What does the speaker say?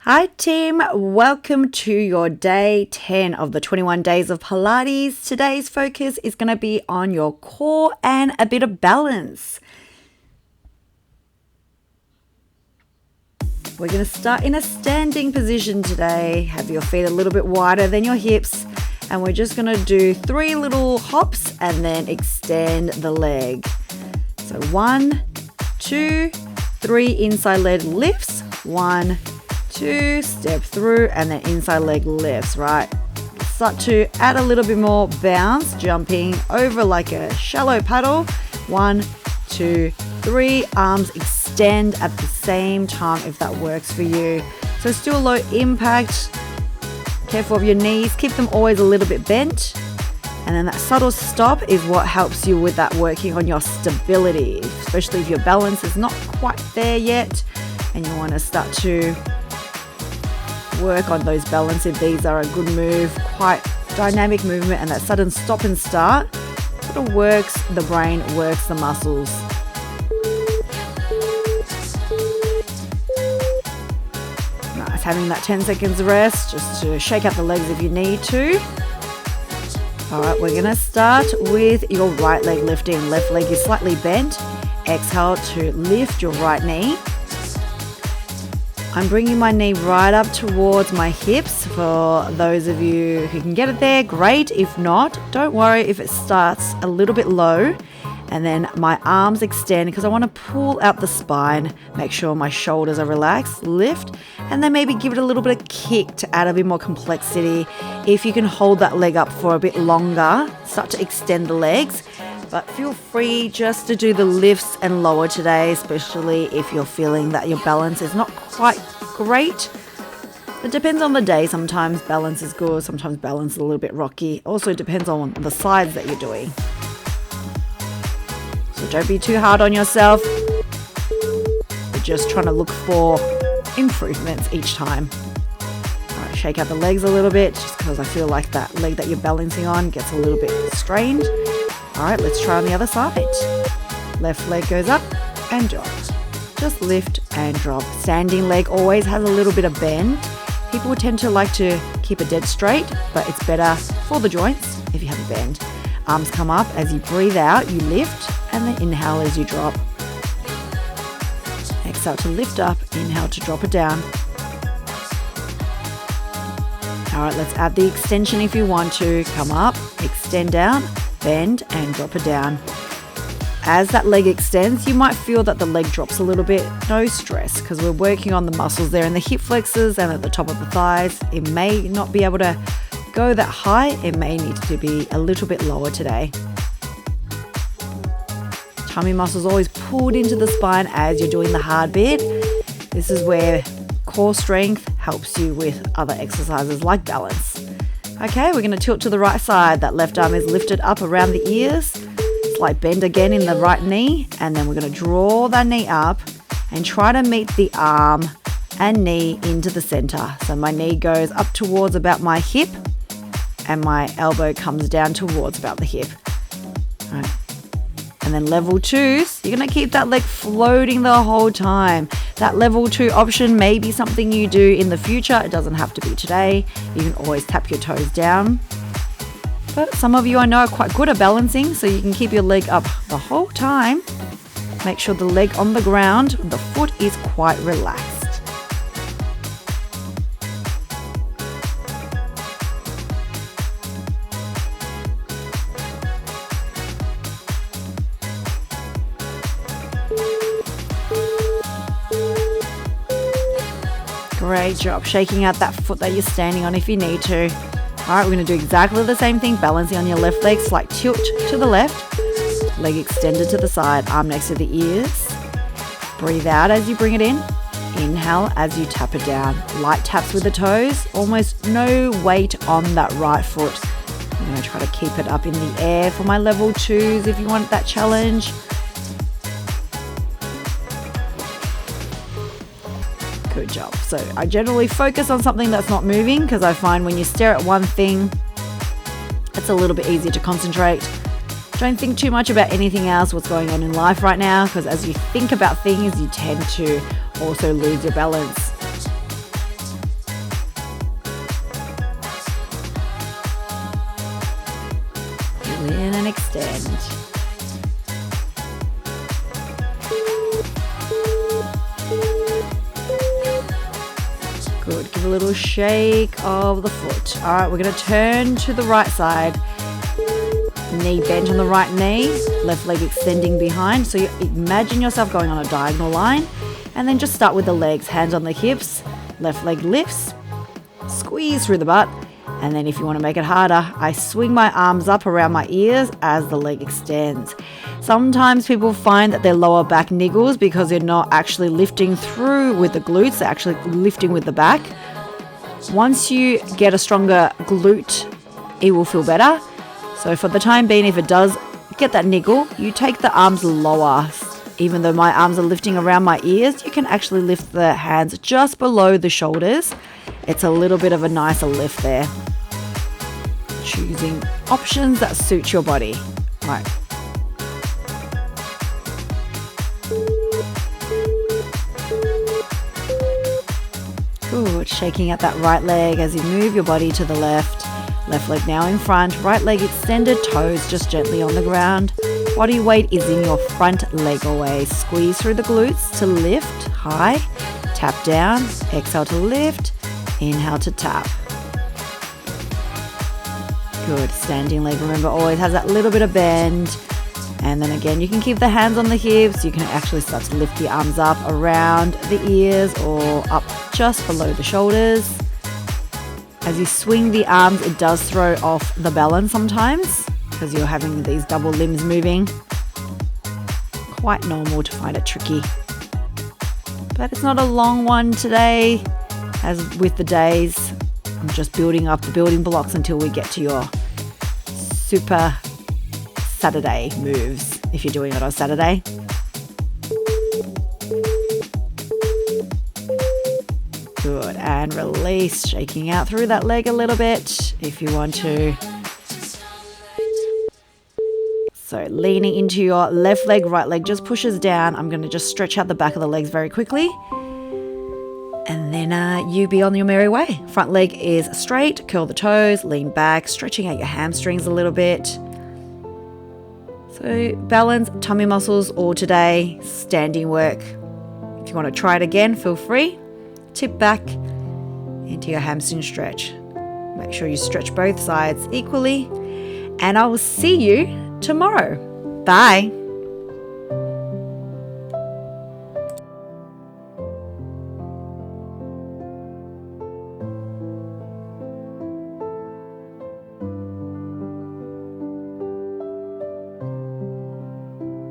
Hi team, welcome to your day 10 of the 21 days of Pilates. Today's focus is going to be on your core and a bit of balance. We're going to start in a standing position today. Have your feet a little bit wider than your hips, and we're just going to do 3 little hops and then extend the leg. So 1, 2, 3 inside leg lifts, 1, 2, step through, and then inside leg lifts, right? Start to add a little bit more bounce, jumping over like a shallow paddle. 1, 2, 3, arms extend at the same time if that works for you. So still low impact, careful of your knees, keep them always a little bit bent. And then that subtle stop is what helps you with that working on your stability, especially if your balance is not quite there yet and you want to start to work on those balances. These are a good move, quite dynamic movement, and that sudden stop and start sort of works the brain, works the muscles. Nice, having that 10 seconds rest just to shake out the legs if you need to. All right, we're gonna start with your right leg lifting. Left leg is slightly bent. Exhale to lift your right knee. I'm bringing my knee right up towards my hips. For those of you who can get it there, great. If not, don't worry if it starts a little bit low. And then my arms extend because I want to pull out the spine, make sure my shoulders are relaxed, lift, and then maybe give it a little bit of kick to add a bit more complexity. If you can hold that leg up for a bit longer, start to extend the legs. But feel free just to do the lifts and lower today, especially if you're feeling that your balance is not quite great. It depends on the day. Sometimes balance is good, sometimes balance is a little bit rocky. Also depends on the sides that you're doing. So don't be too hard on yourself. We're just trying to look for improvements each time. All right, shake out the legs a little bit just because I feel like that leg that you're balancing on gets a little bit strained. All right, let's try on the other side. Left leg goes up and drops. Just lift and drop. Standing leg always has a little bit of bend. People tend to like to keep it dead straight, but it's better for the joints if you have a bend. Arms come up. As you breathe out, you lift, and then inhale as you drop. Exhale to lift up, inhale to drop it down. All right, let's add the extension if you want to. Come up, extend down, bend and drop it down. As that leg extends, you might feel that the leg drops a little bit. No stress, because we're working on the muscles there in the hip flexors and at the top of the thighs. It may not be able to go that high. It may need to be a little bit lower today. Tummy muscles always pulled into the spine as you're doing the hard bit. This is where core strength helps you with other exercises like balance. Okay, we're going to tilt to the right side. That left arm is lifted up around the ears. Slight bend again in the right knee. And then we're going to draw that knee up and try to meet the arm and knee into the center. So my knee goes up towards about my hip and my elbow comes down towards about the hip. All right. And then level 2s, you're going to keep that leg floating the whole time. That level 2 option may be something you do in the future. It doesn't have to be today. You can always tap your toes down. But some of you I know are quite good at balancing, so you can keep your leg up the whole time. Make sure the leg on the ground, the foot is quite relaxed. Great job. Shaking out that foot that you're standing on if you need to. All right, we're going to do exactly the same thing. Balancing on your left leg, slight tilt to the left. Leg extended to the side, arm next to the ears. Breathe out as you bring it in. Inhale as you tap it down. Light taps with the toes. Almost no weight on that right foot. I'm going to try to keep it up in the air for my level 2s if you want that challenge. Good job. So I generally focus on something that's not moving because I find when you stare at one thing, it's a little bit easier to concentrate. Don't think too much about anything else, what's going on in life right now, because as you think about things, you tend to also lose your balance. extend. Good, give a little shake of the foot. All right, we're gonna turn to the right side. Knee bent on the right knee, left leg extending behind. So you imagine yourself going on a diagonal line, and then just start with the legs, hands on the hips, left leg lifts, squeeze through the butt, and then if you want to make it harder, I swing my arms up around my ears as the leg extends. Sometimes people find that their lower back niggles because they're not actually lifting through with the glutes, they're actually lifting with the back. Once you get a stronger glute, it will feel better. So for the time being, if it does get that niggle, you take the arms lower. Even though my arms are lifting around my ears, you can actually lift the hands just below the shoulders. It's a little bit of a nicer lift there. Choosing options that suit your body. All right. Good, shaking out that right leg as you move your body to the left. Left leg now in front, right leg extended, toes just gently on the ground. Body weight is in your front leg always. Squeeze through the glutes to lift high, tap down, exhale to lift, inhale to tap. Good, standing leg, remember always has that little bit of bend. And then again, you can keep the hands on the hips. You can actually start to lift the arms up around the ears or up just below the shoulders. As you swing the arms, it does throw off the balance sometimes because you're having these double limbs moving. Quite normal to find it tricky. But it's not a long one today. As with the days, I'm just building up the building blocks until we get to your super Saturday moves, if you're doing it on Saturday. Good, and release, shaking out through that leg a little bit if you want to. So leaning into your left leg, right leg just pushes down. I'm going to just stretch out the back of the legs very quickly. And then you be on your merry way. Front leg is straight, curl the toes, lean back, stretching out your hamstrings a little bit. So balance, tummy muscles all today, standing work. If you want to try it again, feel free. Tip back into your hamstring stretch. Make sure you stretch both sides equally. And I will see you tomorrow. Bye.